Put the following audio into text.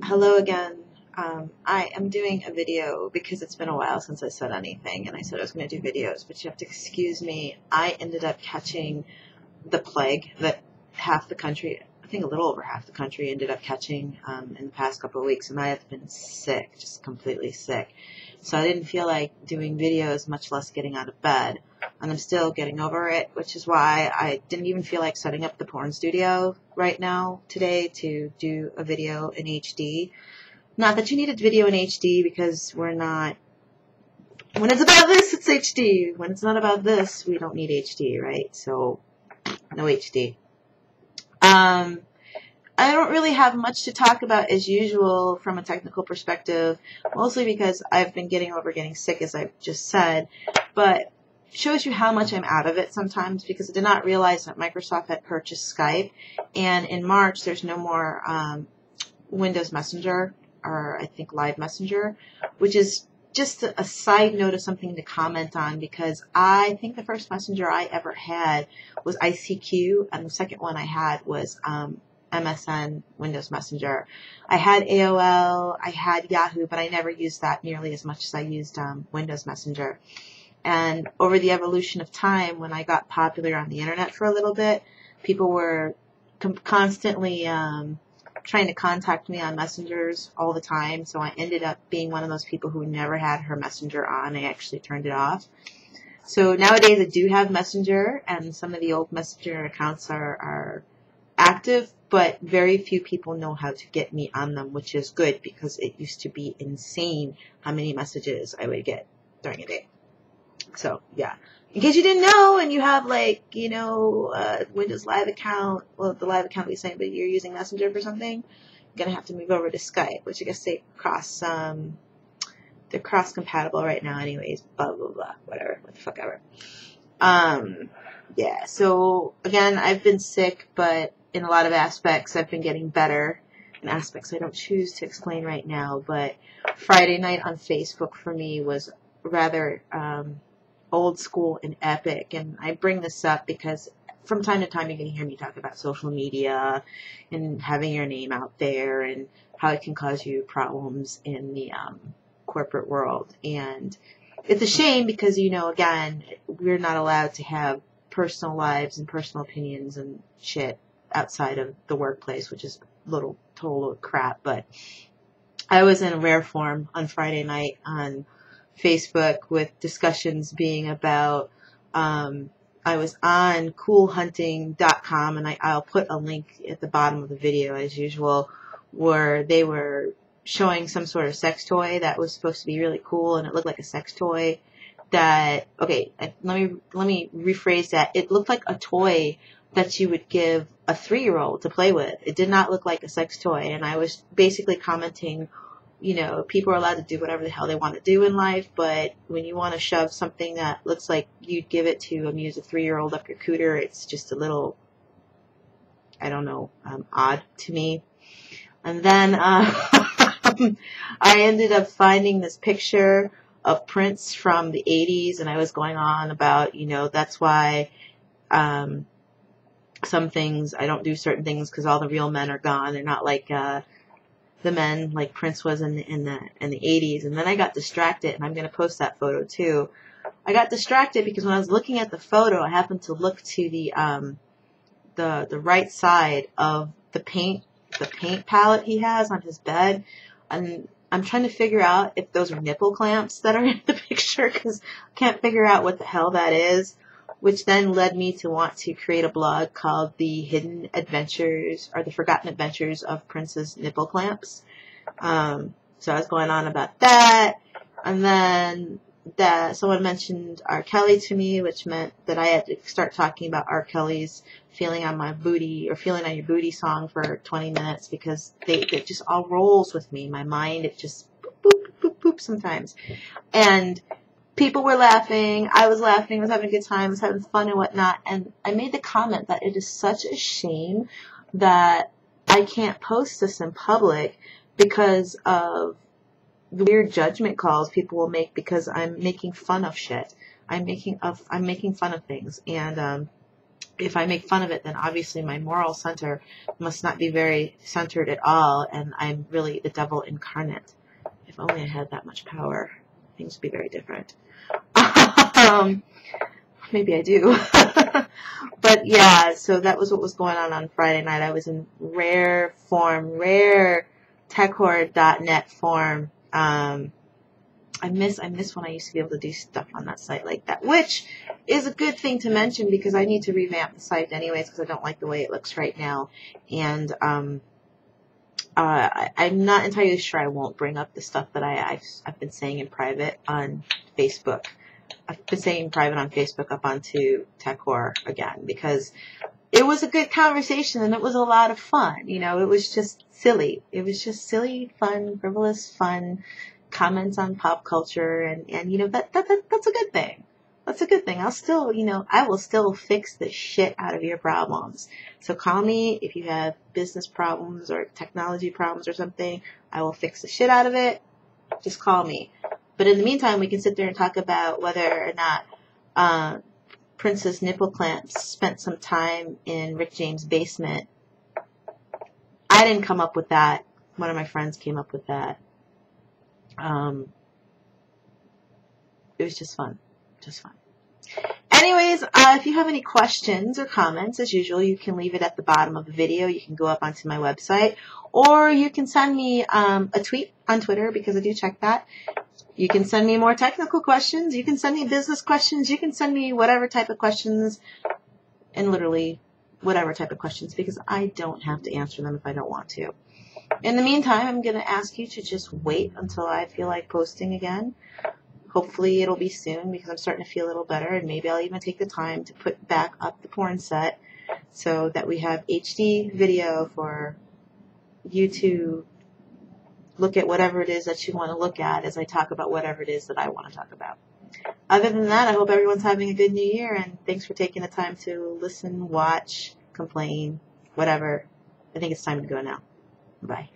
Hello again. I am doing a video because it's been a while since I said anything, and I said I was going to do videos, but you have to excuse me. I ended up catching the plague that half the country, I think a little over half the country, ended up catching in the past couple of weeks, and I have been sick, just completely sick. So I didn't feel like doing videos, much less getting out of bed, and I'm still getting over it, which is why I didn't even feel like setting up the porn studio right now today to do a video in HD. Not that you need a video in HD, because we're not, when it's about this, it's HD. When it's not about this, we don't need HD, right? So, no HD. I don't really have much to talk about as usual from a technical perspective, mostly because I've been getting over getting sick, as I've just said, but shows you how much I'm out of it sometimes, because I did not realize that Microsoft had purchased Skype, and in March there's no more Windows Messenger, or I think Live Messenger, which is just a side note of something to comment on, because I think the first messenger I ever had was ICQ, and the second one I had was MSN, Windows Messenger. I had AOL, I had Yahoo, but I never used that nearly as much as I used Windows Messenger. And over the evolution of time, when I got popular on the internet for a little bit, people were constantly trying to contact me on messengers all the time, so I ended up being one of those people who never had her messenger on. I actually turned it off. So nowadays I do have Messenger, and some of the old Messenger accounts are active, but very few people know how to get me on them, which is good, because it used to be insane how many messages I would get during a day. So, yeah. In case you didn't know, and you have, like, you know, Windows Live account, well, the Live account we saying, but you're using Messenger for something, you're going to have to move over to Skype, which I guess they're cross-compatible right now anyways, blah, blah, blah, whatever, what the fuck ever. Yeah, so, again, I've been sick, but in a lot of aspects, I've been getting better. In aspects I don't choose to explain right now, but Friday night on Facebook for me was rather old school and epic, and I bring this up because from time to time you're going to hear me talk about social media and having your name out there and how it can cause you problems in the corporate world. And it's a shame because, you know, again, we're not allowed to have personal lives and personal opinions and shit outside of the workplace, which is total crap. But I was in rare form on Friday night on Facebook with discussions being about, I was on coolhunting.com, and I'll put a link at the bottom of the video as usual, where they were showing some sort of sex toy that was supposed to be really cool, and it looked like a sex toy that, okay, let me rephrase that. It looked like a toy that you would give a 3-year-old to play with. It did not look like a sex toy, and I was basically commenting, you know, people are allowed to do whatever the hell they want to do in life, but when you want to shove something that looks like you'd give it to amuse a 3-year-old up your cooter, it's just a little, I don't know, odd to me. And then I ended up finding this picture of Prince from the 80s, and I was going on about, you know, that's why some things, I don't do certain things because all the real men are gone. They're not like the men like Prince was in the 80s. And then I got distracted, and I'm going to post that photo too. I got distracted because when I was looking at the photo, I happened to look to the right side of the paint palette he has on his bed, and I'm trying to figure out if those are nipple clamps that are in the picture, because I can't figure out what the hell that is, which then led me to want to create a blog called The Hidden Adventures, or The Forgotten Adventures of Prince's Nipple Clamps. So I was going on about that, and then that someone mentioned R. Kelly to me, which meant that I had to start talking about R. Kelly's feeling on my booty, or feeling on your booty song for 20 minutes, because it just all rolls with me. My mind, it just boop, boop, boop, boop sometimes. And people were laughing, I was laughing, I was having a good time, I was having fun and whatnot, and I made the comment that it is such a shame that I can't post this in public because of the weird judgment calls people will make because I'm making fun of shit. I'm making fun of things, and if I make fun of it, then obviously my moral center must not be very centered at all, and I'm really the devil incarnate. If only I had that much power, things would be very different. Maybe I do. But yeah, so that was what was going on Friday night. I was in rare techhorror.net form. I miss when I used to be able to do stuff on that site like that, which is a good thing to mention because I need to revamp the site anyways because I don't like the way it looks right now. And I'm not entirely sure I won't bring up the stuff that I've been saying in private on Facebook. I've been saying private on Facebook up onto Tech Horror again because it was a good conversation and it was a lot of fun. You know, it was just silly. It was just silly, fun, frivolous, fun comments on pop culture, and you know, that's a good thing. That's a good thing. I'll still, you know, I will still fix the shit out of your problems. So call me if you have business problems or technology problems or something. I will fix the shit out of it. Just call me. But in the meantime, we can sit there and talk about whether or not Princess Nipple Clamps spent some time in Rick James' basement. I didn't come up with that. One of my friends came up with that. It was just fun. Just fun. Anyways, if you have any questions or comments, as usual, you can leave it at the bottom of the video. You can go up onto my website, or you can send me a tweet on Twitter because I do check that. You can send me more technical questions. You can send me business questions. You can send me whatever type of questions, and literally whatever type of questions, because I don't have to answer them if I don't want to. In the meantime, I'm going to ask you to just wait until I feel like posting again. Hopefully it'll be soon because I'm starting to feel a little better, and maybe I'll even take the time to put back up the porn set so that we have HD video for you to look at whatever it is that you want to look at as I talk about whatever it is that I want to talk about. Other than that, I hope everyone's having a good new year, and thanks for taking the time to listen, watch, complain, whatever. I think it's time to go now. Bye.